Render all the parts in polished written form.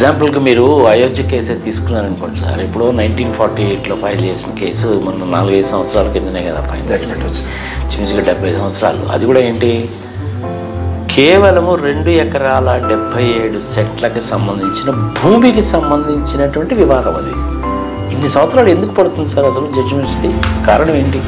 ఎగ్జాంపుల్కి మీరు అయోధ్య కేసే తీసుకున్నారనుకోండి సార్. ఇప్పుడు 1948లో ఫైల్ చేసిన కేసు మొన్న 4-5 సంవత్సరాల కిందనే కదా ఫైన్ జడ్జిమెంట్ వచ్చింది. చిన్నగా 70 సంవత్సరాలు. అది కూడా ఏంటి, కేవలము 2 ఎకరాల 77 సెంట్లకి సంబంధించిన భూమికి సంబంధించినటువంటి వివాదం. అది ఇన్ని సంవత్సరాలు ఎందుకు పడుతుంది సార్ అసలు జడ్జిమెంట్స్కి? కారణం ఏంటి?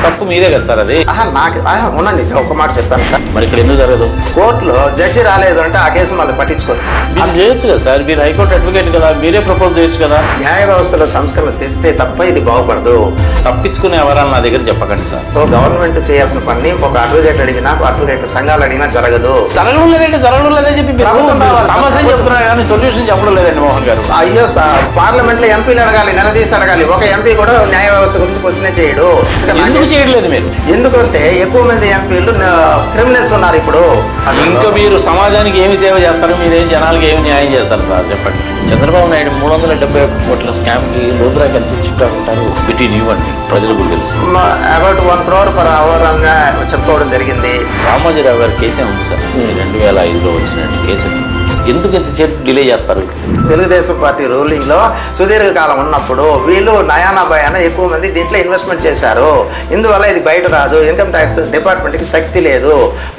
తప్పు మీదే కదా సార్ అది. నాకు ఉండండి, ఒక మాట చెప్తాను సార్. మరి ఇక్కడ ఎందుకు జరగదు? కోర్టులో జడ్జి రాలేదు అంటే ఆ కేసు మళ్ళీ పట్టించుకోరు. మీరు చేయొచ్చు కదా సార్, మీరు హైకోర్టు అడ్వకేట్ కదా, మీరే ప్రపోజ్ చేయొచ్చు కదా. న్యాయ వ్యవస్థలో సంస్కరణ తెస్తే తప్ప ఇది బాగుపడదు. తప్పించుకునే ఎవరాలు నా దగ్గర చెప్పకండి సార్. గవర్నమెంట్ చేయాల్సిన పని ఒక అడ్వకేట్ అడిగినా, అడ్వకేట్ల సంఘాలు అడిగినా జరగదు. జరగడం లేదంటే జరగడం లేదని చెప్పి సమస్య చెప్తున్నారు కానీ సొల్యూషన్ చెప్పడం లేదండి మోహన్ గారు. అయ్యో సార్, పార్లమెంట్ లో ఎంపీలు అడగాలి, నిలదీసి అడగాలి. ఒక ఎంపీ కూడా న్యాయ వ్యవస్థ గురించి క్వశ్చనే చేయడు. చేయట్లేదు మీరు. ఎందుకంటే ఎక్కువ మంది ఎంపీలు క్రిమినల్స్ ఉన్నారు ఇప్పుడు. ఇంకా మీరు సమాజానికి ఏమి సేవ చేస్తారు, మీరేం జనాలకి ఏమి న్యాయం చేస్తారు సార్ చెప్పండి. చంద్రబాబు నాయుడు 371 కోట్ల స్కామ్కి లోతురాకి ఎంత ఇచ్చుకుంటారు బిట్వీన్ యూ అండి, ప్రజలు కూడా తెలుసు. అబౌట్ 1 crore per hour అని చెప్పుకోవడం జరిగింది. రామోజీరావు గారి కేసే ఉంది సార్, 2005లో వచ్చిన కేసు. ఎందుకు ఇంత సేపు డిలే చేస్తారు? తెలుగుదేశం పార్టీ రూలింగ్ లో సుదీర్ఘకాలం ఉన్నప్పుడు వీళ్ళు నయానా భయాన ఎక్కువ మంది దీంట్లో ఇన్వెస్ట్మెంట్ చేశారు. ఇందువల్ల ఇది బయట రాదు. ఇన్కమ్ ట్యాక్స్ డిపార్ట్మెంట్కి శక్తి లేదు.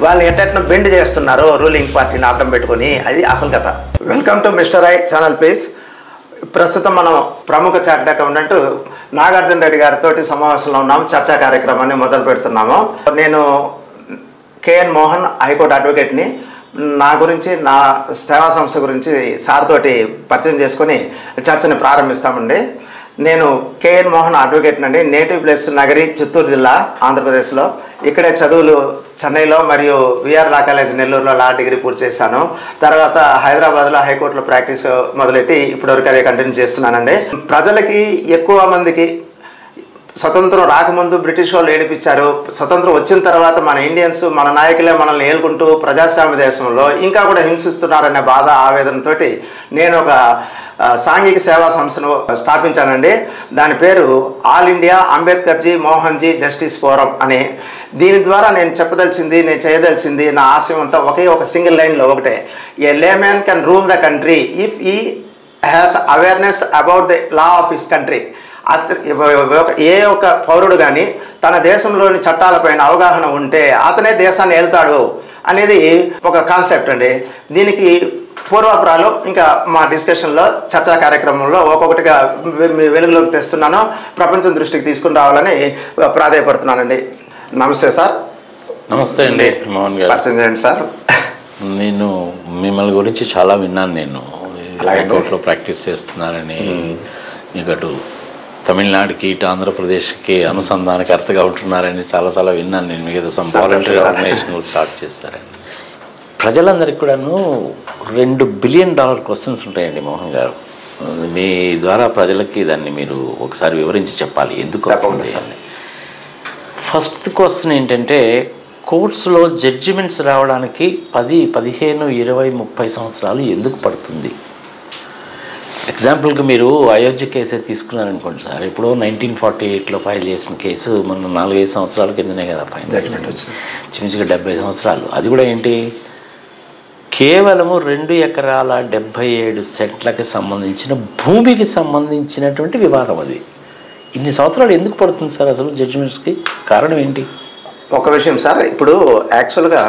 వాళ్ళు ఎట్లా బెండ్ చేస్తున్నారు రూలింగ్ పార్టీని అడ్డం పెట్టుకుని. అది అసలు కథ. Welcome to mister I channel please. ప్రస్తుతం మనం ప్రముఖ చార్టర్డ్ అకౌంటెంట్ నాగార్జున రెడ్డి గారితో సమావేశంలో ఉన్నాము. చర్చా కార్యక్రమాన్ని మొదలు పెడుతున్నాము. నేను కేఎన్ మోహన్, హైకోర్టు అడ్వకేట్ని. నా గురించి, నా సేవా సంస్థ గురించి సార్ తోటి పరిచయం చేసుకొని చర్చని ప్రారంభిస్తామండి. నేను కేఎన్ మోహన్ అడ్వకేట్ అండి. నేటివ్ ప్లేస్ నగరి, చిత్తూరు జిల్లా, ఆంధ్రప్రదేశ్లో. ఇక్కడే చదువులు చెన్నైలో మరియు విఆర్ లా కాలేజ్ నెల్లూరులో లా డిగ్రీ పూర్తి చేశాను. తర్వాత హైదరాబాద్లో హైకోర్టులో ప్రాక్టీస్ మొదలెట్టి ఇప్పటివరకు అదే కంటిన్యూ చేస్తున్నానండి. ప్రజలకి ఎక్కువ మందికి స్వతంత్రం రాకముందు బ్రిటిష్ వాళ్ళు ఏడిపించారు. స్వతంత్రం వచ్చిన తర్వాత మన ఇండియన్స్, మన నాయకులే మనల్ని ఏలుకుంటూ ప్రజాస్వామ్య దేశంలో ఇంకా కూడా హింసిస్తున్నారనే బాధ, ఆవేదనతో నేను ఒక సాంఘిక సేవా సంస్థను స్థాపించానండి. దాని పేరు all India Ambedkarji Mohanji justice forum అని. దీని ద్వారా నేను చెప్పదలిచింది, నేను చేయదలిచింది, నా ఆశయం అంతా ఒక సింగిల్ లైన్లో ఒకటే. A layman can rule the country if he has awareness about the law of his country. ఏ ఒక్క పౌరుడు కానీ తన దేశంలోని చట్టాలపైన అవగాహన ఉంటే అతనే దేశాన్ని ఏలుతాడు అనేది ఒక కాన్సెప్ట్ అండి. దీనికి పూర్వాపరాలు ఇంకా మా డిస్కషన్లో, చర్చా కార్యక్రమంలో ఒక్కొక్కటిగా వెలుగులోకి తెస్తున్నాను. ప్రపంచం దృష్టికి తీసుకుని రావాలని ప్రాధాయపడుతున్నానండి. నమస్తే సార్. నమస్తే అండి మోహన్ గారు. పరిచయం చేయండి సార్. నేను మిమ్మల్ని గురించి చాలా విన్నాను. నేను హైకోర్టులో ప్రాక్టీస్ చేస్తున్నానని, మీకు అటు తమిళనాడుకి, ఇటు ఆంధ్రప్రదేశ్కి అనుసంధానకర్తగా ఉంటున్నారని చాలా విన్నాను నేను. మీకు సమ్ వాలంటరీ ఆర్గనైజేషన్ స్టార్ట్ చేస్తారని. ప్రజలందరికీ కూడాను $2 బిలియన్ క్వశ్చన్స్ ఉంటాయండి మోహన్ గారు. మీ ద్వారా ప్రజలకి దాన్ని మీరు ఒకసారి వివరించి చెప్పాలి ఎందుకు. ఫస్ట్ క్వశ్చన్ ఏంటంటే, కోర్ట్స్లో జడ్జిమెంట్స్ రావడానికి 10, 15, 20, 30 సంవత్సరాలు ఎందుకు పడుతుంది? ఎగ్జాంపుల్కి మీరు అయోధ్య కేసే తీసుకున్నారనుకోండి సార్. ఇప్పుడు 1948లో ఫైల్ చేసిన కేసు మొన్న 4-5 సంవత్సరాల కిందనే కదా ఫైన్ జడ్జిమెంట్ వచ్చింది. చిన్నగా 70 సంవత్సరాలు. అది కూడా ఏంటి, కేవలము 2 ఎకరాల 77 సెంట్లకి సంబంధించిన భూమికి సంబంధించినటువంటి వివాదం. అది ఇన్ని సంవత్సరాలు ఎందుకు పడుతుంది సార్ అసలు జడ్జిమెంట్స్కి? కారణం ఏంటి? ఒక విషయం సార్, ఇప్పుడు యాక్చువల్గా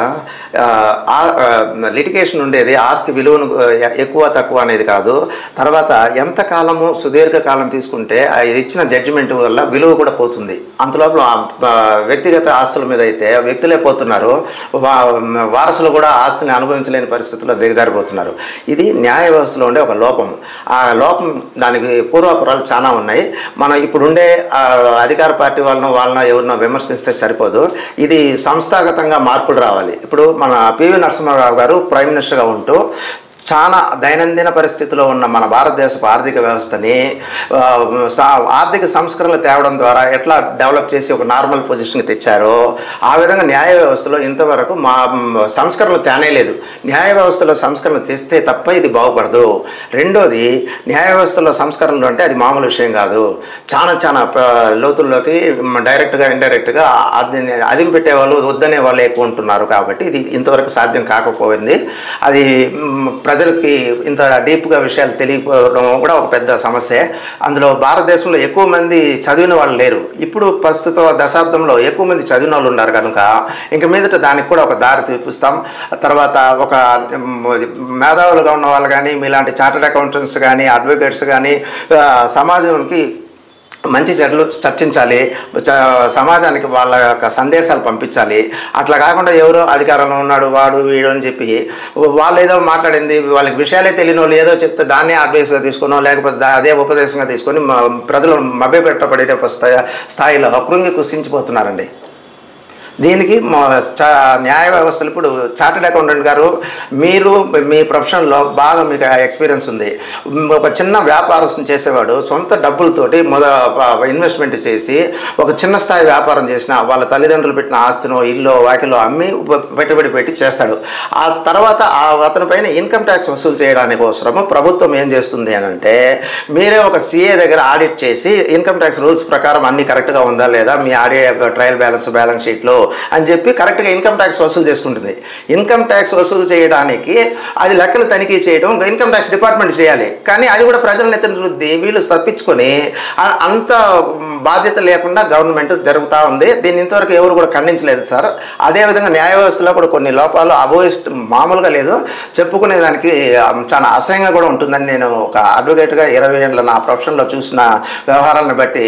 లిటిగేషన్ ఉండేది ఆస్తి విలువను ఎక్కువ తక్కువ అనేది కాదు. తర్వాత ఎంతకాలము సుదీర్ఘకాలం తీసుకుంటే ఇచ్చిన జడ్జిమెంట్ వల్ల విలువ కూడా పోతుంది. అంతలోపల వ్యక్తిగత ఆస్తుల మీద అయితే వ్యక్తులే పోతున్నారు, వారసులు కూడా ఆస్తిని అనుభవించలేని పరిస్థితుల్లో దిగజారిపోతున్నారు. ఇది న్యాయ వ్యవస్థలో ఉండే ఒక లోపం. ఆ లోపం దానికి పూర్వాపరాలు చాలా ఉన్నాయి. మనం ఇప్పుడుండే అధికార పార్టీ వాళ్ళను ఎవరినో విమర్శిస్తే సరిపోదు. ఇది సంస్థాగతంగా మార్పులు రావాలి. ఇప్పుడు మన పివి నరసింహారావు గారు ప్రైమ్ మినిస్టర్గా ఉంటూ చాలా దైనందిన పరిస్థితిలో ఉన్న మన భారతదేశపు ఆర్థిక వ్యవస్థని ఆర్థిక సంస్కరణలు తేవడం ద్వారా ఎట్లా డెవలప్ చేసి ఒక నార్మల్ పొజిషన్కి తెచ్చారో ఆ విధంగా న్యాయ వ్యవస్థలో ఇంతవరకు మా సంస్కరణలు తేనేలేదు. న్యాయ వ్యవస్థలో సంస్కరణ తెస్తే తప్ప ఇది బాగుపడదు. రెండోది, న్యాయ వ్యవస్థలో సంస్కరణలు అంటే అది మామూలు విషయం కాదు. చాలా లోతుల్లోకి డైరెక్ట్గా ఇండైరెక్ట్గా అదిం పెట్టేవాళ్ళు వద్దనే వాళ్ళు ఎక్కువ ఉంటున్నారు. కాబట్టి ఇది ఇంతవరకు సాధ్యం కాకపోయింది. అది ప్రజలకి ఇంత డీప్గా విషయాలు తెలియకపోవడం కూడా ఒక పెద్ద సమస్య. అందులో భారతదేశంలో ఎక్కువ మంది చదివిన వాళ్ళు లేరు. ఇప్పుడు ప్రస్తుత దశాబ్దంలో ఎక్కువ మంది చదివిన వాళ్ళు ఉన్నారు కనుక ఇంక మీదట దానికి కూడా ఒక దారి చూపిస్తాం. తర్వాత ఒక మేధావులుగా ఉన్న వాళ్ళు కానీ, మీలాంటి చార్టర్డ్ అకౌంటెంట్స్ కానీ, అడ్వకేట్స్ కానీ సమాజానికి మంచి చెడులు చర్చించాలి, సమాజానికి వాళ్ళ యొక్క సందేశాలు పంపించాలి. అట్లా కాకుండా ఎవరో అధికారంలో ఉన్నాడు వాడు వీడు అని చెప్పి వాళ్ళు ఏదో మాట్లాడింది వాళ్ళకి విషయాలే తెలియని వాళ్ళు ఏదో చెప్తే దాన్నే అడ్వైస్గా తీసుకునో లేకపోతే అదే ఉపదేశంగా తీసుకొని ప్రజలు మభ్యపెట్టబడే స్థాయిలో కృంగి కుసించిపోతున్నారండి. దీనికి న్యాయ వ్యవస్థలు ఇప్పుడు చార్టర్డ్ అకౌంటెంట్ గారు, మీరు మీ ప్రొఫెషన్లో బాగా మీకు ఎక్స్పీరియన్స్ ఉంది. ఒక చిన్న వ్యాపారం చేసేవాడు సొంత డబ్బులతోటి ఇన్వెస్ట్మెంట్ చేసి ఒక చిన్న స్థాయి వ్యాపారం చేసిన వాళ్ళ తల్లిదండ్రులు పెట్టిన ఆస్తినో ఇల్లు వాకిలో అమ్మి పెట్టుబడి పెట్టి చేస్తాడు. ఆ తర్వాత అతని పైన ఇన్కమ్ ట్యాక్స్ వసూలు చేయడానికి కోసము ప్రభుత్వం ఏం చేస్తుంది అని అంటే, మీరే ఒక సిఏ దగ్గర ఆడిట్ చేసి ఇన్కమ్ ట్యాక్స్ రూల్స్ ప్రకారం అన్ని కరెక్ట్గా ఉందా లేదా, మీ ట్రయల్ బ్యాలెన్స్ షీట్లో అని చెప్పి కరెక్ట్గా ఇన్కమ్ ట్యాక్స్ వసూలు చేసుకుంటుంది. ఇన్కమ్ ట్యాక్స్ వసూలు చేయడానికి అది లెక్కలు తనిఖీ చేయడం ఇన్కమ్ ట్యాక్స్ డిపార్ట్మెంట్ చేయాలి. కానీ అది కూడా ప్రజల ఎత్తున రుద్ది వీళ్ళు తప్పించుకొని అంత బాధ్యత లేకుండా గవర్నమెంట్ జరుగుతూ ఉంది. దీన్ని ఇంతవరకు ఎవరు కూడా ఖండించలేదు సార్. అదేవిధంగా న్యాయ వ్యవస్థలో కూడా కొన్ని లోపాలు మామూలుగా లేదు, చెప్పుకునేదానికి చాలా అసహ్యంగా కూడా ఉంటుందని నేను ఒక అడ్వకేట్గా 20 ఏళ్ళ నా ప్రొఫెషన్లో చూసిన వ్యవహారాలను బట్టి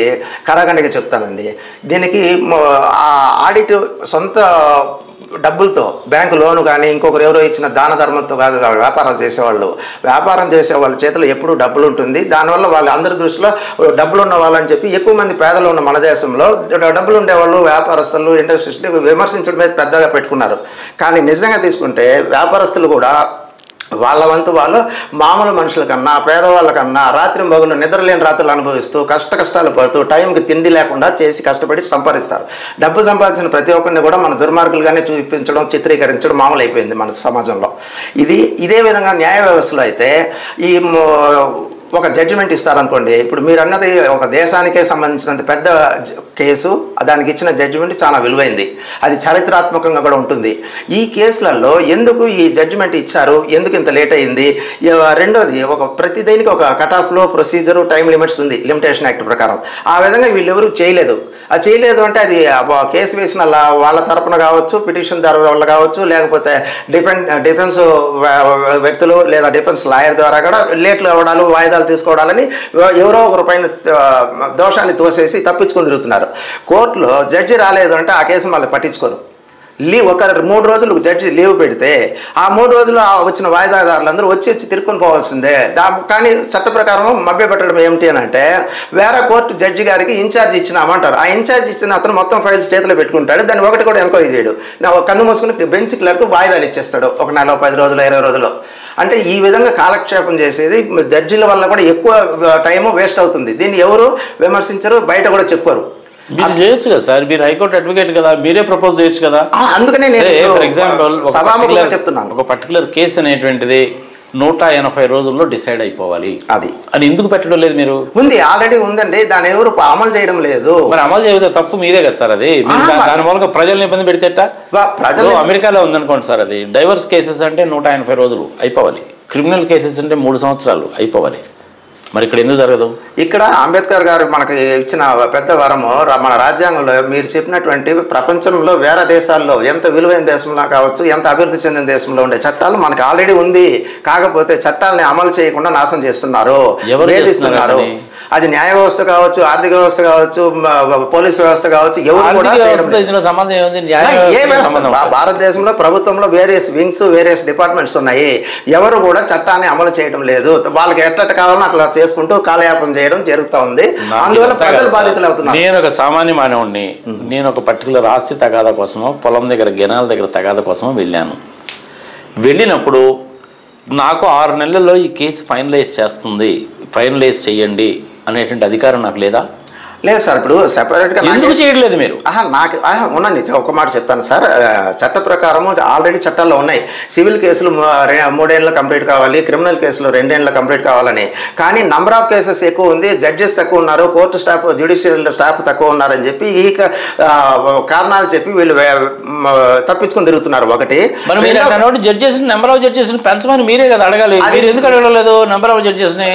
కరాఖండిగా చెప్తానండి. దీనికి ఆడిట్ సొంత డబ్బులతో బ్యాంకు లోను కానీ ఇంకొకరు ఎవరో ఇచ్చిన దాన ధర్మంతో కాదు వ్యాపారం చేసేవాళ్ళ చేతిలో ఎప్పుడూ డబ్బులు ఉంటుంది. దానివల్ల వాళ్ళు అందరి దృష్టిలో డబ్బులు ఉన్న వాళ్ళని చెప్పి ఎక్కువ మంది పేదలు ఉన్న మన దేశంలో డబ్బులు ఉండేవాళ్ళు వ్యాపారస్తులు ఇండస్ట్రీస్ని విమర్శించడం మీద పెద్దగా పెట్టుకున్నారు. కానీ నిజంగా తీసుకుంటే వ్యాపారస్తులు కూడా వాళ్ళ వంతు వాళ్ళు మామూలు మనుషుల కన్నా పేదవాళ్ళ కన్నా రాత్రి మగులు నిద్రలేని రాత్రులు అనుభవిస్తూ కష్టాలు పడుతూ టైంకి తిండి లేకుండా చేసి కష్టపడి సంపాదిస్తారు. డబ్బు సంపాదించిన ప్రతి ఒక్కరిని కూడా మన దుర్మార్గులుగానే చూపించడం చిత్రీకరించడం మామూలు అయిపోయింది మన సమాజంలో. ఇదే విధంగా న్యాయ వ్యవస్థలో అయితే ఈ ఒక జడ్జిమెంట్ ఇస్తారనుకోండి. ఇప్పుడు మీరు అన్నది ఒక దేశానికే సంబంధించినంత పెద్ద కేసు, దానికి ఇచ్చిన జడ్జిమెంట్ చాలా విలువైంది, అది చారిత్రాత్మకంగా కూడా ఉంటుంది. ఈ కేసులలో ఎందుకు ఈ జడ్జిమెంట్ ఇచ్చారు, ఎందుకు ఇంత లేట్ అయింది, రెండోది ప్రతి దేనికి ఒక కట్ ఆఫ్లో ప్రొసీజరు టైం లిమిట్స్ ఉంది లిమిటేషన్ యాక్ట్ ప్రకారం. ఆ విధంగా వీళ్ళెవరూ చేయలేదు. అంటే అది కేసు వేసిన వాళ్ళ తరపున కావచ్చు, పిటిషన్ వల్ల కావచ్చు, లేకపోతే డిఫెన్స్ వ్యక్తులు లేదా డిఫెన్స్ లాయర్ ద్వారా కూడా లేట్లు అవ్వడాలు వాయిదాలు తీసుకోవడాలని ఎవరో ఒకరి పైన దోషాన్ని తోసేసి తప్పించుకొని తిరుగుతున్నారు. కోర్టులో జడ్జి రాలేదు అంటే ఆ కేసు మళ్ళీ పట్టించుకోరు. ఒక 3 రోజులు జడ్జి లీవ్ పెడితే ఆ 3 రోజులు వచ్చిన వాయిదాదారులందరూ వచ్చి తిరుక్కొని పోవాల్సిందే. కానీ చట్ట ప్రకారం మభ్యపెట్టడం ఏమిటి అని అంటే, వేరే కోర్టు జడ్జి గారికి ఇన్ఛార్జ్ ఇచ్చినామంటారు. ఆ ఇన్ఛార్జ్ ఇచ్చిన అతను మొత్తం ఫైల్స్ చేతిలో పెట్టుకుంటాడు, దాన్ని ఒకటి కూడా ఎంక్వైరీ చేయడు. కన్ను మూసుకుని బెంచ్ క్లర్క్ వాయిదాలు ఇచ్చేస్తాడు ఒక నెల 10 రోజులు 20 రోజులు. అంటే ఈ విధంగా కాలక్షేపం చేసేది జడ్జిల వల్ల కూడా ఎక్కువ టైము వేస్ట్ అవుతుంది. దీన్ని ఎవరు విమర్శించరు, బయట కూడా చెప్పారు. మీరు చేయొచ్చు కదా సార్, మీరు హైకోర్టు అడ్వకేట్ కదా, మీరే ప్రపోజ్ చేయొచ్చు కదా. అందుకనే ఫర్ ఎగ్జాంపుల్ చెప్తున్నాను, ఒక పర్టికులర్ కేసు అనేటువంటిది 180 రోజుల్లో డిసైడ్ అయిపోవాలి అది అని ఎందుకు పెట్టడం లేదు? మీరు ఉంది, ఆల్రెడీ ఉందండి, దాని ఎవరు అమలు చేయడం లేదు. మరి అమలు చేయదు తప్పు మీదే కదా సార్. అది దాని మూలంగా ప్రజలను ఇబ్బంది పెడితేట. ప్రజలు అమెరికాలో ఉందనుకోండి సార్, అది డైవర్స్ కేసెస్ అంటే 180 రోజులు అయిపోవాలి, క్రిమినల్ కేసెస్ అంటే 3 సంవత్సరాలు అయిపోవాలి. మరి ఇక్కడ ఎందుకు జరగదు? ఇక్కడ అంబేద్కర్ గారు మనకి ఇచ్చిన పెద్ద వరము మన రాజ్యాంగంలో మీరు చెప్పినటువంటి ప్రపంచంలో వేరే దేశాల్లో ఎంత విలువైన దేశంలో కావచ్చు, ఎంత అభివృద్ధి చెందిన దేశంలో ఉండే చట్టాలు మనకి ఆల్రెడీ ఉంది. కాకపోతే చట్టాలని అమలు చేయకుండా నాశనం చేస్తున్నారు, వేధిస్తున్నారు. అది న్యాయ వ్యవస్థ కావచ్చు, ఆర్థిక వ్యవస్థ కావచ్చు, పోలీస్ వ్యవస్థ కావచ్చు, ఎవరు కూడా భారతదేశంలో ప్రభుత్వంలో వేరియస్ వింగ్స్ వేరియస్ డిపార్ట్మెంట్స్ ఉన్నాయి. ఎవరు కూడా చట్టాన్ని అమలు చేయడం లేదు. వాళ్ళకి ఎట్ట కావాలని అట్లా చేసుకుంటూ కాలయాపన చేయడం జరుగుతూ ఉంది. అందువల్ల ప్రజలు బాధితులు అవుతున్నారు. నేను ఒక సామాన్య మానవుడిని, నేను ఒక పర్టికులర్ ఆస్తి తగాదా కోసమో పొలం దగ్గర గెనాల దగ్గర తగాదా కోసమో వెళ్ళాను. వెళ్ళినప్పుడు నాకు 6 నెలల్లో ఈ కేసు ఫైనలైజ్ చేయండి అనేటువంటి అధికారం నాకు లేదా? లేదు సార్, ఇప్పుడు సెపరేట్గా ఎందుకు చేయట్లేదు మీరు? నాకు ఉండండి, ఒక మాట చెప్తాను సార్. చట్ట ప్రకారము ఆల్రెడీ చట్టాల్లో ఉన్నాయి. సివిల్ కేసులు 3 ఏళ్ళు కంప్లీట్ కావాలి, క్రిమినల్ కేసులు 2 ఏళ్ళు కంప్లీట్ కావాలని. కానీ నంబర్ ఆఫ్ కేసెస్ ఎక్కువ ఉంది, జడ్జెస్ తక్కువ ఉన్నారు, కోర్టు స్టాఫ్, జ్యుడిషియల్ స్టాఫ్ తక్కువ ఉన్నారని చెప్పి ఈ కారణాలు చెప్పి వీళ్ళు తప్పించుకొని తిరుగుతున్నారు. ఒకటి జడ్జెస్ నెంబర్ ఆఫ్ జడ్జెస్ పెంచమని మీరే కదా అడగాలి. మీరు ఎందుకు అడగలేదు నెంబర్ ఆఫ్ జడ్జెస్ ని?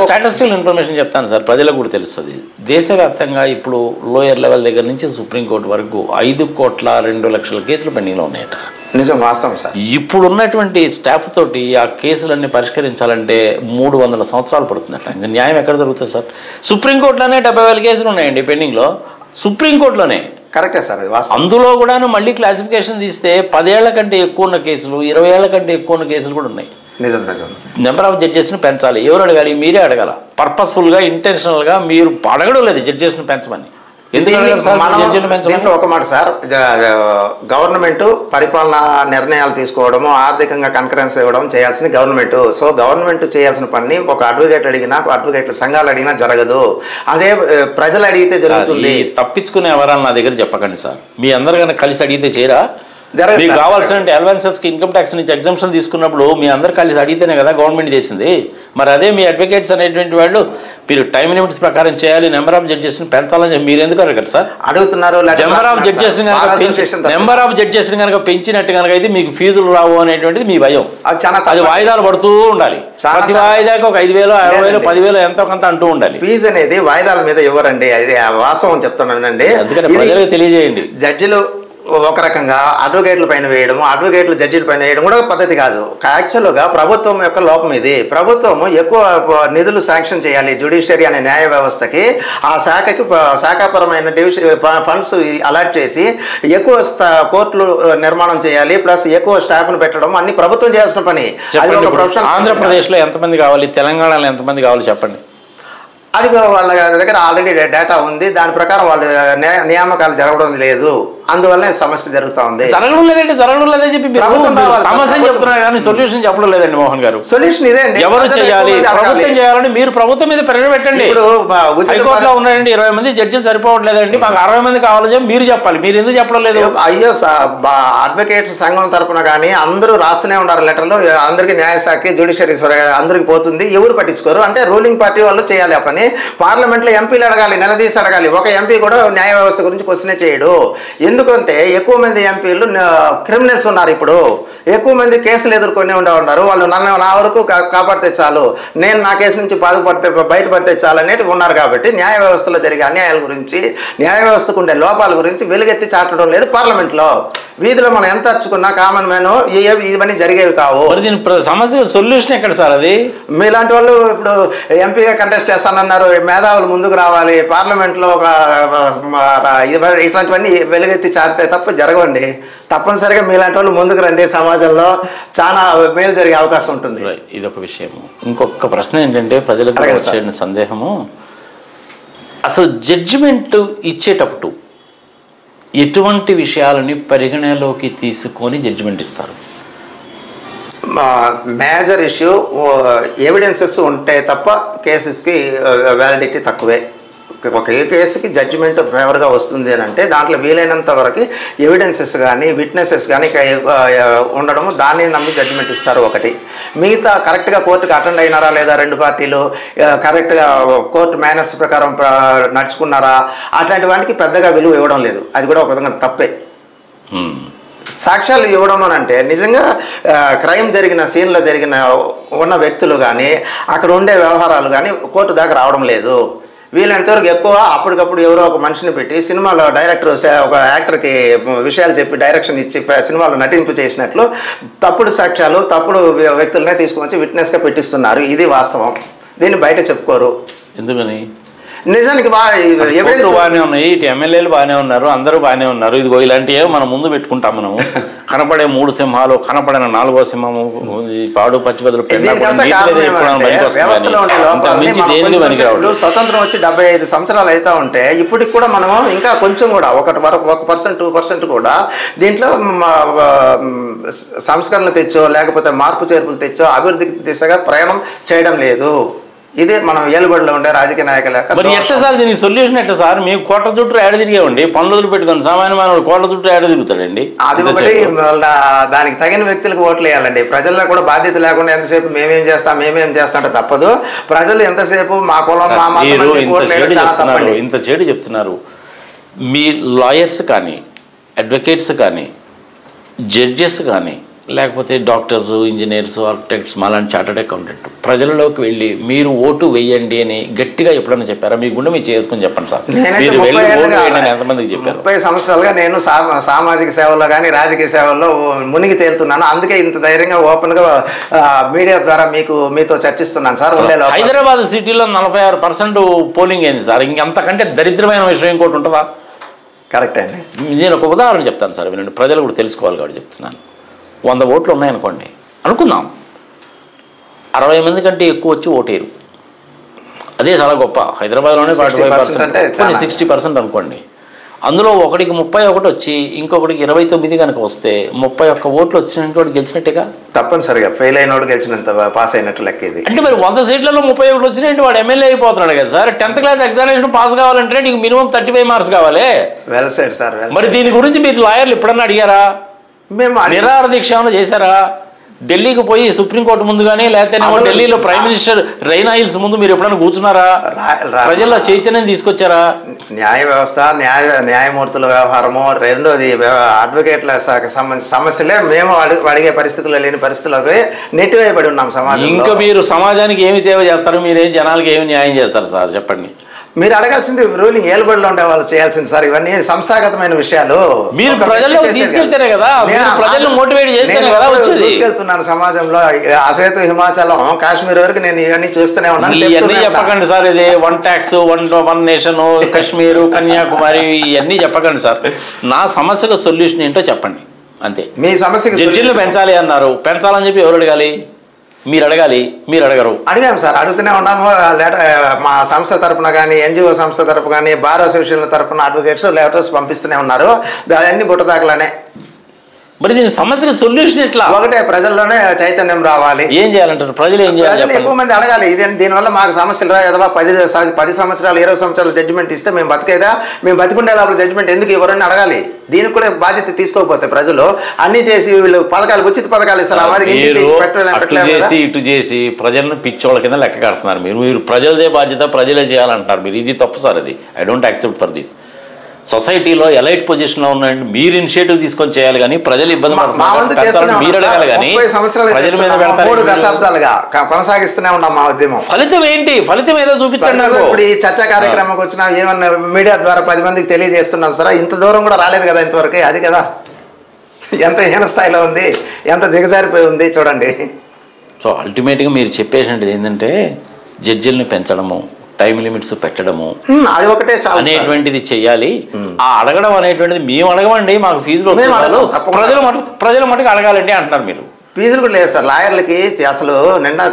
స్టాటిస్టికల్ ఇన్ఫర్మేషన్ చెప్తాను సార్, ప్రజలకు కూడా తెలుస్తుంది. దేశవ్యాప్తంగా ఇప్పుడు లోయర్ లెవెల్ దగ్గర నుంచి సుప్రీంకోర్టు వరకు 5,02,00,000 కేసులు పెండింగ్లో ఉన్నాయట. నిజం, వాస్తవం సార్. ఇప్పుడు ఉన్నటువంటి స్టాఫ్ తోటి ఆ కేసులన్నీ పరిష్కరించాలంటే 300 సంవత్సరాలు పడుతుందట. ఇంకా న్యాయం ఎక్కడ దొరుకుతుంది సార్? సుప్రీంకోర్టులోనే 70,000 కేసులు ఉన్నాయండి పెండింగ్లో, సుప్రీంకోర్టులోనే. కరెక్టే సార్, అది వాస్తవం. అందులో కూడాను మళ్ళీ క్లాసిఫికేషన్ తీస్తే 10 ఏళ్ల కంటే ఎక్కువ ఉన్న కేసులు, 20 ఏళ్ల కంటే ఎక్కువ ఉన్న కేసులు కూడా ఉన్నాయి. నిజం. నెంబర్ ఆఫ్ జడ్జెస్ని పెంచాలి. ఎవరు అడగాలి? మీరే అడగాల. పర్పస్ఫుల్గా, ఇంటెన్షనల్గా మీరు అడగడం లేదు జడ్జెస్ని పెంచమని. దీంట్లో ఒక మాట సార్, గవర్నమెంట్ పరిపాలన నిర్ణయాలు తీసుకోవడము, ఆర్థికంగా కన్కరెన్స్ ఇవ్వడం చేయాల్సింది గవర్నమెంట్. సో గవర్నమెంట్ చేయాల్సిన పని ఒక అడ్వకేట్ అడిగినా, అడ్వకేట్ల సంఘాలు అడిగినా జరగదు. అదే ప్రజలు అడిగితే జరుగుతుంది. తప్పించుకునే ఎవరాలు నా దగ్గర చెప్పకండి సార్. మీ అందరు కనుక కలిసి అడిగితే చేయరా? జరగదు. మీకు కావాల్సిన అలవెన్సెస్కి ఇన్కమ్ ట్యాక్స్ నుంచి ఎగ్జంప్షన్ తీసుకున్నప్పుడు మీ అందరు కలిసి అడిగితేనే కదా గవర్నమెంట్ చేసింది. మరి అదే మీ అడ్వకేట్స్ అనేటువంటి వాళ్ళు మీరు టైం లిమిట్స్ ప్రకారం చేయాలి, నెంబర్ ఆఫ్ జడ్జెస్ని పెంచాలని చెప్పి మీరు ఎందుకు అడగరు సార్? అడుగుతున్నారు. నెంబర్ ఆఫ్ జడ్జెస్ని కనుక పెంచినట్టు కనుక అయితే మీకు ఫీజులు రావు అనేటువంటిది మీ భయం. అది వాయిదాలు పడుతూ ఉండాలి. ప్రతి వాయిదాకి ఒక 5,000, 60,000, 10,000 ఎంతో కొంత అంటూ ఉండాలి. ఫీజు అనేది వాయిదాల మీద ఇవ్వరండి, అది వాస్తవం చెప్తున్నానండి. అందుకని ప్రజలకు తెలియజేయండి. జడ్జిలు ఒక రకంగా అడ్వకేట్ల పైన వేయడం, అడ్వకేట్లు జడ్జిల పైన వేయడం కూడా పద్ధతి కాదు. యాక్చువల్గా ప్రభుత్వం యొక్క లోపం ఇది. ప్రభుత్వం ఎక్కువ నిధులు శాంక్షన్ చేయాలి జ్యుడిషియరీ అనే న్యాయ వ్యవస్థకి. ఆ శాఖకి శాఖాపరమైన ఫండ్స్ అలాట్ చేసి ఎక్కువ కోర్టులు నిర్మాణం చేయాలి, ప్లస్ ఎక్కువ స్టాఫ్ను పెట్టడం అన్ని ప్రభుత్వం చేయాల్సిన పని. అది ఒక ప్రొఫెషనల్. ఆంధ్రప్రదేశ్లో ఎంతమంది కావాలి, తెలంగాణలో ఎంతమంది కావాలి చెప్పండి. అది వాళ్ళ దగ్గర ఆల్రెడీ డేటా ఉంది, దాని ప్రకారం వాళ్ళు నియామకాలు జరగడం లేదు, అందువల్ల సమస్య జరుగుతూ ఉంది. జరగడం లేదని చెప్పి సమస్య చెప్తున్నారు కానీ సొల్యూషన్ చెప్పడం లేదండి మోహన్ గారు. సొల్యూషన్ ఇదే అండి, ఎవరు చేయాలి? ప్రభుత్వం చేయాలని మీరు ప్రభుత్వం మీద ప్రెషర్ పెట్టండి. ఇప్పుడు హైకోర్టులో ఉన్నాయండి 20 మంది జడ్జిలు సరిపోవట్లేదండి, మాకు 60 మంది కావాలని చెప్పి మీరు చెప్పాలి. మీరు ఎందుకు చెప్పడం లేదు? అయ్యో అడ్వకేట్స్ సంఘం తరఫున కానీ అందరూ రాస్తూనే ఉన్నారు లెటర్లో, అందరికీ న్యాయశాఖకి, జ్యుడిషియరీ అందరికి పోతుంది, ఎవరు పట్టించుకోరు. అంటే రూలింగ్ పార్టీ వాళ్ళు చేయాలి ఆ పని. పార్లమెంట్లో ఎంపీలు అడగాలి, నిలదీసి అడగాలి. ఒక ఎంపీ కూడా న్యాయ వ్యవస్థ గురించి క్వశ్చనే చేయడు. ఎందుకంటే ఎక్కువ మంది ఎంపీలు క్రిమినల్స్ ఉన్నారు. ఇప్పుడు ఎక్కువ మంది కేసులు ఎదుర్కొని ఉన్నారు. వాళ్ళు నా వరకు కాపాడితే చాలు, నేను నా కేసు నుంచి బయటపడితే చాలు అనేటివి ఉన్నారు. కాబట్టి న్యాయ వ్యవస్థలో జరిగే అన్యాయాల గురించి, న్యాయ వ్యవస్థకు ఉండే లోపాల గురించి వెలుగెత్తి చాటడం లేదు పార్లమెంట్లో. వీధిలో మనం ఎంత అచ్చుకున్నా కామన్ మ్యాన్ ఇవన్నీ జరిగేవి కావు. దీని సమస్య సొల్యూషన్ ఎక్కడ సార్? అది మీలాంటి వాళ్ళు ఇప్పుడు ఎంపీగా కంటెస్ట్ చేస్తానన్నారు, మేధావులు ముందుకు రావాలి, పార్లమెంట్లో ఒక ఇట్లాంటివన్నీ వెలుగెత్తి చాటితే తప్ప జరగవండి. తప్పనిసరిగా మీలాంటి వాళ్ళు ముందుకు రండి, సమాజంలో చాలా మేలు జరిగే అవకాశం ఉంటుంది. ఇదొక విషయం. ఇంకొక ప్రశ్న ఏంటంటే ప్రజలకు వచ్చే సందేహము, అసలు జడ్జిమెంట్ ఇచ్చేటప్పుడు ఎటువంటి విషయాలని పరిగణలోకి తీసుకొని జడ్జిమెంట్ ఇస్తారు? మేజర్ ఇష్యూ ఎవిడెన్సెస్ ఉంటాయి తప్ప కేసెస్కి వ్యాలిడిటీ తక్కువే. ఒక కేసుకి జడ్జిమెంట్ ఫేవర్గా వస్తుంది అని అంటే దాంట్లో వీలైనంత వరకు ఎవిడెన్సెస్ కానీ విట్నెసెస్ కానీ ఉండడము, దాన్ని నమ్మి జడ్జిమెంట్ ఇస్తారు. ఒకటి మిగతా కరెక్ట్గా కోర్టుకి అటెండ్ అయినారా లేదా, 2 పార్టీలు కరెక్ట్గా కోర్టు మేనర్స్ ప్రకారం నడుచుకున్నారా, అట్లాంటి వాటికి పెద్దగా విలువ ఇవ్వడం లేదు. అది కూడా ఒక విధంగా తప్పే. సాక్ష్యాలు ఇవ్వడం అని అంటే నిజంగా క్రైమ్ జరిగిన సీన్లో ఉన్న వ్యక్తులు కానీ అక్కడ ఉండే వ్యవహారాలు కానీ కోర్టు దాకా రావడం లేదు. వీళ్ళంతవరకు ఎక్కువ అప్పటికప్పుడు ఎవరో ఒక మనిషిని పెట్టి సినిమాలో డైరెక్టర్ ఒక యాక్టర్కి విషయాలు చెప్పి డైరెక్షన్ ఇచ్చి సినిమాలో నటింపు చేసినట్లు తప్పుడు సాక్ష్యాలు, తప్పుడు వ్యక్తులనే తీసుకొచ్చి విట్నెస్గా పెట్టిస్తున్నారు. ఇది వాస్తవం. దీన్ని బయట చెప్పుకోరు. ఎందుకని? నిజానికి కోర్టు బాగానే ఉన్నాయి, ఇటు ఎమ్మెల్యేలు బాగానే ఉన్నారు, అందరూ బాగానే ఉన్నారు. ఇదిగో ఇలాంటివే మనం ముందు పెట్టుకుంటాం. మనము కనపడే 3 సింహాలు, కనపడిన 4వ సింహము, పాడు పచ్చిబదులు స్వతంత్రం వచ్చి 75 సంవత్సరాలు అవుతా ఉంటే ఇప్పటికి కూడా మనం ఇంకా కొంచెం కూడా 1% 2% కూడా దీంట్లో సంస్కరణ తెచ్చో లేకపోతే మార్పు చేర్పులు తెచ్చో అభివృద్ధి దిశగా ప్రయాణం చేయడం లేదు. ఇదే మనం ఏలుబడిలో ఉండే రాజకీయ నాయకుల మరి ఎట్లా సార్ దీనికి సొల్యూషన్ ఎట్లా సార్? మేము కోట్ల చుట్టూ ఏడ తిరిగామండి, పనులు పెట్టుకొని సామాన్య మానవుడు కోట్ల చుట్టూ ఏడ తిరుగుతాడండి. అది ఒకటి, దానికి తగిన వ్యక్తులకు ఓట్లు వేయాలండి. ప్రజల్లో కూడా బాధ్యత లేకుండా ఎంతసేపు మేమేం చేస్తాం అంటే తప్పదు. ప్రజలు ఎంతసేపు మా కులం మా మతం ఇంత చెడు చెప్తున్నారు. మీ లాయర్స్ కానీ, అడ్వకేట్స్ కానీ, జడ్జెస్ కానీ, లేకపోతే డాక్టర్స్, ఇంజనీర్స్, ఆర్కిటెక్ట్స్, మాలాంటి చార్టర్డ్ అకౌంటెంట్ ప్రజలలోకి వెళ్ళి మీరు ఓటు వేయండి అని గట్టిగా ఎప్పుడైనా చెప్పారా? మీ గుండె మీరు చేసుకుని చెప్పండి సార్. మీరు వెళ్ళి ఓటు వేయండి అని ఎంతమందికి చెప్పారు? 30 సంవత్సరాలుగా నేను సామాజిక సేవల్లో కానీ రాజకీయ సేవల్లో మునిగి తేలుతున్నాను. అందుకే ఇంత ధైర్యంగా ఓపెన్గా మీడియా ద్వారా మీతో చర్చిస్తున్నాను సార్. హైదరాబాద్ సిటీలో 46% పోలింగ్ అయింది సార్. ఇంకంతకంటే దరిద్రమైన విషయం ఇంకోటి ఉంటుందా? కరెక్ట్ అండి. నేను ఒక ఉదాహరణ చెప్తాను సార్, వినండి. ప్రజలు కూడా తెలుసుకోవాలి కాబట్టి చెప్తున్నాను. 100 ఓట్లు ఉన్నాయనుకోండి, అనుకుందాం 60 మంది కంటే ఎక్కువ వచ్చి ఓటేరు. అదే చాలా గొప్ప. హైదరాబాద్లోనే 60% అనుకోండి. అందులో ఒకటికి 31 వచ్చి ఇంకొకటికి 29 కనుక వస్తే 31 ఓట్లు వచ్చినట్టు గెలిచినట్టుగా. తప్పనిసరిగా ఫెయిల్ అయినోడు గెలిచినంత పాస్ అయినట్టు లెక్క ఇది. అంటే మరి 100 సీట్లలో 31 వచ్చినట్టు వాడు ఎమ్మెల్యే అయిపోతున్నాడు కదా sir. 10th class examination pass కావాలంటే నీకు మినిమం 35 మార్క్స్ కావాలి. Well side sir. మరి దీని గురించి మీరు లాయర్లు ఎప్పుడన్నా అడిగారా? మేము నిరాహార దీక్ష ఏమైనా చేశారా? ఢిల్లీకి పోయి సుప్రీంకోర్టు ముందు కానీ లేకపోతే ఢిల్లీలో ప్రైమ్ మినిస్టర్ రైనా హిల్స్ ముందు మీరు ఎప్పుడైనా కూర్చున్నారా? ప్రజల్లో చైతన్యం తీసుకొచ్చారా? న్యాయ వ్యవస్థ, న్యాయమూర్తుల వ్యవహారము, రెండోది అడ్వకేట్ల సంబంధించిన సమస్యలే మేము అడిగే పరిస్థితుల్లో లేని పరిస్థితుల్లోకి నెట్టివేయబడి ఉన్నాం సమాజం. ఇంకా మీరు సమాజానికి ఏమి సేవ చేస్తారు? మీరేం జనాలకి ఏమి న్యాయం చేస్తారు సార్? చెప్పండి. మీరు అడగాల్సింది రూలింగ్ ఏలుబడిలో ఉండే వాళ్ళు చేయాల్సింది సార్. ఇవన్నీ సంస్థాగతమైన విషయాలు. మీరు ప్రజల్లో తీసుకెళ్తేనే కదా, ప్రజలను మోటివేట్ చేస్తేనే కదా వచ్చేది. తీసుకెళ్తున్నాను సమాజంలో. అసేతు, హిమాచలం, కాశ్మీర్ వరకు నేను ఇవన్నీ చూస్తూనే ఉన్నాను. ఇవన్నీ చెప్పకండి సార్. ఇది 1 ట్యాక్స్, 1 నేషన్, కాశ్మీరు, కన్యాకుమారి, ఇవన్నీ చెప్పకండి సార్. నా సమస్యకు సొల్యూషన్ ఏంటో చెప్పండి అంతే. మీ సమస్యకి జడ్జిలు పెంచాలి అన్నారు, పెంచాలని చెప్పి ఎవరు అడగాలి? మీరు అడగాలి, మీరు అడగరు. అడిగాము సార్, అడుగుతూనే ఉన్నాము. మా సంస్థ తరపున కానీ, ఎన్జిఓ సంస్థ తరపు కానీ, బార్ అసోసియేషన్ల తరపున అడ్వకేట్స్ లెటర్స్ పంపిస్తూనే ఉన్నారు. అవన్నీ బుట్టదాకలానే. మరి దీని సమస్యకి సొల్యూషన్ ఎట్లా? ఒకటే, ప్రజల్లోనే చైతన్యం రావాలి. ఏం చేయాలంటారు? ప్రజలు ఏం చేయాలి? ఎక్కువ మంది అడగాలి. దీనివల్ల మాకు సమస్యలు రాదా? 10 సంవత్సరాలు 20 సంవత్సరాలు జడ్జిమెంట్ ఇస్తే మేము బతికేదా? మేము బతికుండే లోపల జడ్జిమెంట్ ఎందుకు ఎవరని అడగాలి. దీనికి కూడా బాధ్యత తీసుకోకపోతే ప్రజలు అన్ని చేసి వీళ్ళు పథకాలు, ఉచిత పథకాలు ఇస్తారు, ఇటు చేసి ప్రజలను పిచ్చోళ్ళ కింద లెక్క కడుతున్నారు. మీరు ప్రజలదే బాధ్యత, ప్రజలే చేయాలంటారు మీరు. ఇది తప్పు సార్. అది I don't accept for this. సొసైటీలో ఎలైట్ పొజిషన్లో ఉన్నాయండి, మీరు ఇనిషియేటివ్ తీసుకొని చేయాలి. కానీ ప్రజలు ఇబ్బంది పడుతున్నారు, మీరు అడగాలి. కానీ ప్రజల మీద 3 దశాబ్దాలుగా కొనసాగిస్తూనే ఉన్నాం మా ఉద్యమం. ఫలితం ఏంటి? ఫలితం ఏదో చూపించండి. ఇప్పుడు ఈ చర్చా కార్యక్రమంకి వచ్చినా ఏమన్నా మీడియా ద్వారా 10 మందికి తెలియజేస్తున్నాం సార్. ఇంత దూరం కూడా రాలేదు కదా ఇంతవరకు. అది కదా ఎంత హీన స్థాయిలో ఉంది, ఎంత దిగజారిపోయి ఉంది చూడండి. సో అల్టిమేట్గా మీరు చెప్పేసినది ఏంటంటే జడ్జిల్ని పెంచడము, టైం లిమిట్స్ పెట్టడము, అది ఒకటే అనేటువంటిది చెయ్యాలి. ఆ అడగడం అనేటువంటిది మేము అడగమండి, మాకు ఫీజులు ప్రజల మటుకు అడగాలండి అంటున్నారు మీరు. ఫీజులు కూడా లేదు సార్ లాయర్లకి. అసలు నిండా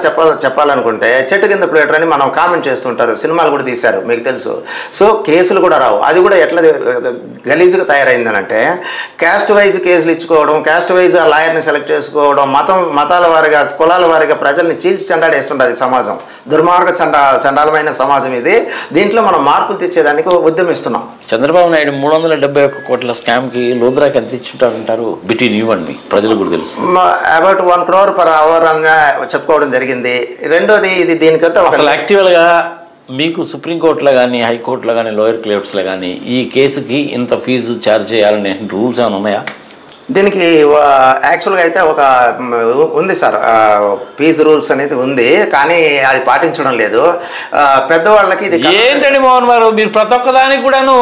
చెప్పాలనుకుంటే చెట్టు కింద ప్లేటర్ అని మనం కామెంట్ చేస్తుంటారు. సినిమాలు కూడా తీశారు, మీకు తెలుసు. సో కేసులు కూడా రావు. అది కూడా ఎట్లా గలీజ్గా తయారైందనంటే క్యాస్ట్ వైజ్ కేసులు ఇచ్చుకోవడం, క్యాస్ట్ వైజ్ ఆ లాయర్ని సెలెక్ట్ చేసుకోవడం, మతాల వారిగా, కులాల వారిగా ప్రజల్ని చీల్చి చెండాడేస్తుంటుంది సమాజం. దుర్మార్గ చండాలమైన సమాజం ఇది. దీంట్లో మనం మార్పులు తెచ్చేదానికి ఉద్యమిస్తున్నాం. చంద్రబాబు నాయుడు 371 కోట్ల స్కామ్కి లోద్రాకి ఎంత ఇచ్చుంటారంటారు? బిట్వీన్ యూ అండ్ మీ, ప్రజలు కూడా తెలుసు. అబౌట్ 1 crore per hour అని చెప్పుకోవడం జరిగింది. రెండోది ఇది దీనికంతా అసలు యాక్చువల్గా మీకు సుప్రీంకోర్టులో కానీ, హైకోర్టులో కానీ, లోయర్ కోర్ట్స్లో కానీ ఈ కేసుకి ఇంత ఫీజు ఛార్జ్ చేయాలనే రూల్స్ ఏమైనా ఉన్నాయా? దీనికి యాక్చువల్గా అయితే ఒక ఉంది సార్, ఫీజు రూల్స్ అనేది ఉంది. కానీ అది పాటించడం లేదు. పెద్దవాళ్ళకి ఇది ఏంటండి మోహన్ గారు, మీరు ప్రతి ఒక్కదానికి కూడాను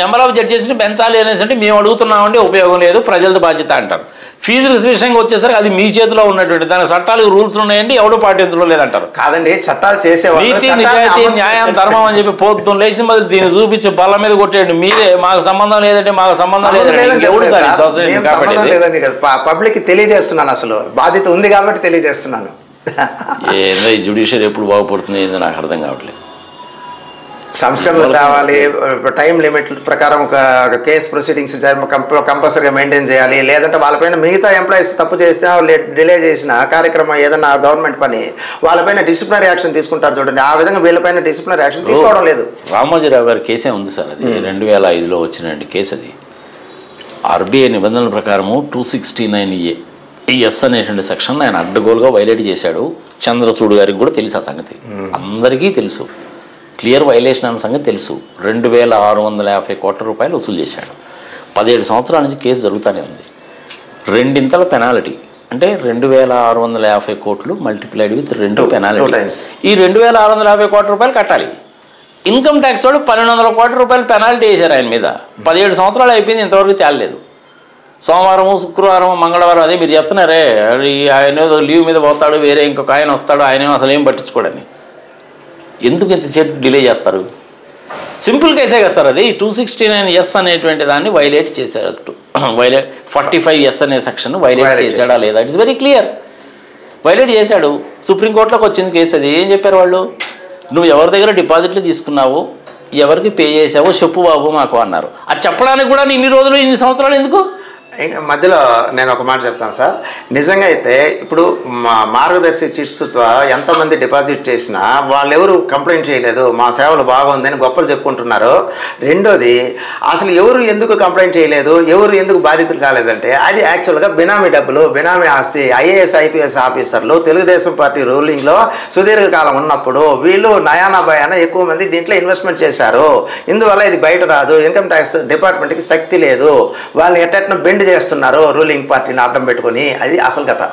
నెంబర్ ఆఫ్ జడ్జెస్ని పెంచాలి అనేసి అంటే మేము అడుగుతున్నామంటే ఉపయోగం లేదు, ప్రజలది బాధ్యత అంటారు. ఫీజు విషయంగా వచ్చేసరికి అది మీ చేతిలో ఉన్నటువంటి దానికి చట్టాలకు రూల్స్ ఉన్నాయండి, ఎవడు పాటించడం లేదంటారు. కాదండి, చట్టాలు చేసేవాళ్ళు నీతి నిజాయితీ న్యాయం ధర్మం అని చెప్పి పోతున్న లేచి మొదలు దీన్ని చూపించి బల్ల మీద కొట్టేయండి. మీరే మాకు సంబంధం లేదంటే మాకు సంబంధం లేదండి, పబ్లిక్ తెలియజేస్తున్నాను, అసలు బాధ్యత ఉంది కాబట్టి తెలియజేస్తున్నాను. ఏందో ఈ జ్యుడిషియరీ ఎప్పుడు బాగుపడుతుంది ఏందో నాకు అర్థం కావట్లేదు. సంస్కరణలు కావాలి, టైం లిమిట్ ప్రకారం ఒక కేసు ప్రొసీడింగ్స్ కంపల్సరీగా మెయింటైన్ చేయాలి. లేదంటే వాళ్ళపైన మిగతా ఎంప్లాయీస్ తప్పు చేస్తే డిలే చేసిన కార్యక్రమం ఏదన్నా గవర్నమెంట్ పని వాళ్ళపైన డిసిప్లినరీ యాక్షన్ తీసుకుంటారు చూడండి, ఆ విధంగా వీళ్ళపైన డిసిప్లినరీ యాక్షన్ తీసుకోవడం లేదు. రామోజీరావు గారి కేసే ఉంది సార్, అది 2005లో వచ్చినండి కేసు. అది ఆర్బీఐ నిబంధనల ప్రకారము 269A అనేటువంటి సెక్షన్ ఆయన అడ్డగోలుగా వైలేట్ చేశాడు. చంద్రచూడ్ గారికి కూడా తెలుసు ఆ సంగతి, అందరికీ తెలుసు. క్లియర్ వైలేషన్ అన్న సంగతి తెలుసు. 2650 కోట్ల రూపాయలు వసూలు చేశాడు. 17 సంవత్సరాల నుంచి కేసు జరుగుతూనే ఉంది. రెండింతల పెనాల్టీ అంటే 2650 కోట్లు మల్టిప్లైడ్ విత్ 2 పెనాల్టీ. ఈ 2650 కోట్ల రూపాయలు కట్టాలి. ఇన్కమ్ ట్యాక్స్ వాడు 1200 కోట్ల రూపాయలు పెనాల్టీ వేశారు ఆయన మీద. 17 సంవత్సరాలు అయిపోయింది, ఇంతవరకు తేలలేదు. సోమవారము, శుక్రవారం, మంగళవారం అదే మీరు చెప్తున్నారే, ఆయన లీవ్ మీద పోతాడు, వేరే ఇంకొక ఆయన వస్తాడు, ఆయనేమో అసలు ఏం పట్టించుకోడని. ఎందుకు ఇంత చేతి డిలే చేస్తారు? సింపుల్ కేసే కదా సార్ అది. 269S అనేటువంటి దాన్ని వైలేట్ చేశారు. 45S అనే సెక్షన్ వైలేట్ చేశాడా లేదా, ఇట్స్ వెరీ క్లియర్. వైలేట్ చేశాడు. సుప్రీంకోర్టులోకి వచ్చింది కేసు. అది ఏం చెప్పారు వాళ్ళు, నువ్వు ఎవరి దగ్గర డిపాజిట్లు తీసుకున్నావు, ఎవరికి పే చేసావో చెప్పు బాబు మాకు అన్నారు. అది చెప్పడానికి కూడా ఇన్ని రోజులు, ఇన్ని సంవత్సరాలు ఎందుకు? మధ్యలో నేను ఒక మాట చెప్తాను సార్. నిజంగా అయితే ఇప్పుడు మార్గదర్శి చిట్స్ ఎంతమంది డిపాజిట్ చేసినా వాళ్ళెవరు కంప్లైంట్ చేయలేదు, మా సేవలు బాగుందని గొప్పలు చెప్పుకుంటున్నారు. రెండోది, అసలు ఎవరు ఎందుకు కంప్లైంట్ చేయలేదు, ఎవరు ఎందుకు బాధితులు కాలేదంటే అది యాక్చువల్గా బినామీ డబ్బులు, బినామీ ఆస్తి. IAS IPS ఆఫీసర్లు తెలుగుదేశం పార్టీ రూలింగ్లో సుదీర్ఘకాలం ఉన్నప్పుడు వీళ్ళు నయానా భయాన ఎక్కువ మంది దీంట్లో ఇన్వెస్ట్మెంట్ చేశారు. ఇందువల్ల ఇది బయట రాదు, ఇన్కమ్ ట్యాక్స్ డిపార్ట్మెంట్కి శక్తి లేదు, వాళ్ళని ఎట్టెట్న బెండ్ చేస్తున్నారు రూలింగ్ పార్టీని అడ్డం పెట్టుకుని. అది అసలు కథ.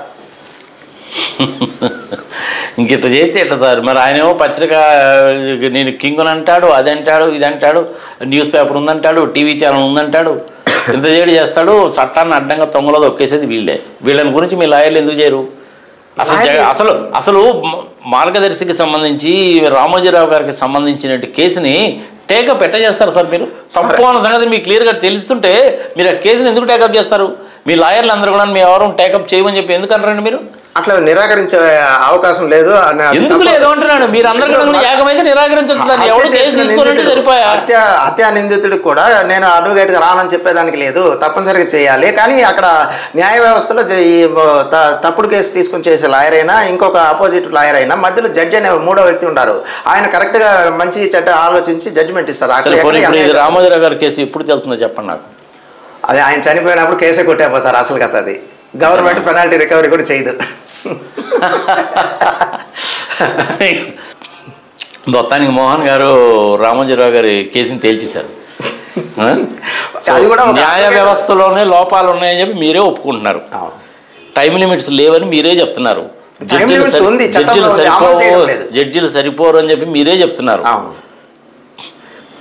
ఇంకిట్లా చేస్తే ఎట్లా సార్? మరి ఆయనేమో పత్రిక నేను కింగ్ అని అంటాడు, అది అంటాడు, ఇది అంటాడు, న్యూస్ పేపర్ ఉందంటాడు, టీవీ ఛానల్ ఉందంటాడు, ఇంత చేయడు చేస్తాడు. చట్టాన్ని అడ్డంగా తొంగలో దొక్కేసేది వీళ్ళే. వీళ్ళని గురించి మీ లాయర్లు ఎందుకు చేయరు? అసలు అసలు మార్గదర్శికి సంబంధించి రామోజీరావు గారికి సంబంధించిన కేసుని టేకప్ ఎట్ట చేస్తారు సార్? మీరు సంపూర్ణ సంగతి మీకు క్లియర్గా తెలుస్తుంటే మీరు ఆ కేసుని ఎందుకు టేకప్ చేస్తారు? మీ లాయర్లు అందరూ కూడా మీ ఎవరు టేకప్ చేయమని చెప్పి ఎందుకు అంటారండి మీరు? అట్లా నిరాకరించే అవకాశం లేదు. ఎందుకు లేదు అంటున్నాడు? మీరు అందరికీ ఏకమైతే నిరాకరించొద్దు. ఎవరు కేసు తీసుకోవాలంటే సరిపోయా? హత్యా నిందితుడికి కూడా నేను అడ్వకేట్గా రానని చెప్పేదానికి లేదు, తప్పనిసరిగా చేయాలి. కానీ అక్కడ న్యాయ వ్యవస్థలో ఈ తప్పుడు కేసు తీసుకుని చేసే లాయర్ అయినా, ఇంకొక ఆపోజిట్ లాయర్ అయినా, మధ్యలో జడ్జి అనే మూడో వ్యక్తి ఉంటారు. ఆయన కరెక్ట్గా మంచి చెడ్డ ఆలోచించి జడ్జిమెంట్ ఇస్తారు. రామోజీరావు గారి కేసు ఎప్పుడు తెలుస్తుందో చెప్పండి నాకు. అదే ఆయన చనిపోయినప్పుడు కేసే కొట్టేపోతారు. అసలు కథ అది. గవర్నమెంట్ పెనాల్టీ రికవరీ కూడా చేయదు. మొత్తానికి మోహన్ గారు రామోజీరావు గారి కేసుని తేల్చేశారు. అది కూడా న్యాయ వ్యవస్థలోనే లోపాలు ఉన్నాయని చెప్పి మీరే ఒప్పుకుంటున్నారు. టైం లిమిట్స్ లేవని మీరే చెప్తున్నారు. జడ్జిలు సరిపోరు అని చెప్పి మీరే చెప్తున్నారు.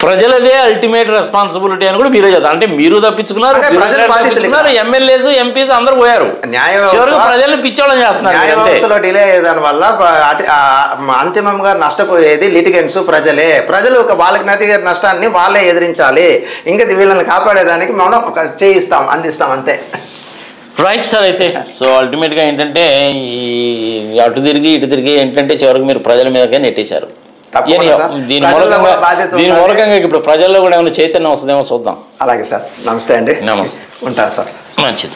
ప్రజలదే అల్టిమేట్ రెస్పాన్సిబిలిటీ అని కూడా మీరే చెప్తారు. అంటే మీరు తప్పించుకున్నారు, ఎమ్మెల్యేస్ ఎంపీస్ అందరూ పోయారు, ప్రజల్ని పిచ్చోళ్ళని చేస్తున్నారు. న్యాయ వ్యవస్థలో డిలే అయ్యేదాని వల్ల అంతిమంగా నష్టపోయేది లిటిగెంట్స్, ప్రజలే. ప్రజలు వాళ్ళకి నటిగే నష్టాన్ని వాళ్ళే ఎదిరించాలి. ఇంకా వీళ్ళని కాపాడేదానికి మనం చేయిస్తాం, అందిస్తాం, అంతే. Right sir. అయితే సో అల్టిమేట్గా ఏంటంటే ఈ అటు తిరిగి ఇటు తిరిగి ఏంటంటే చివరికి మీరు ప్రజల మీదకే నెట్టేశారు. దీని మూలకంగా ఇప్పుడు ప్రజల్లో కూడా ఏమైనా చైతన్యం వస్తుందేమో చూద్దాం. అలాగే సార్. నమస్తే అండి. నమస్తే. ఉంటాను సార్. మంచిది.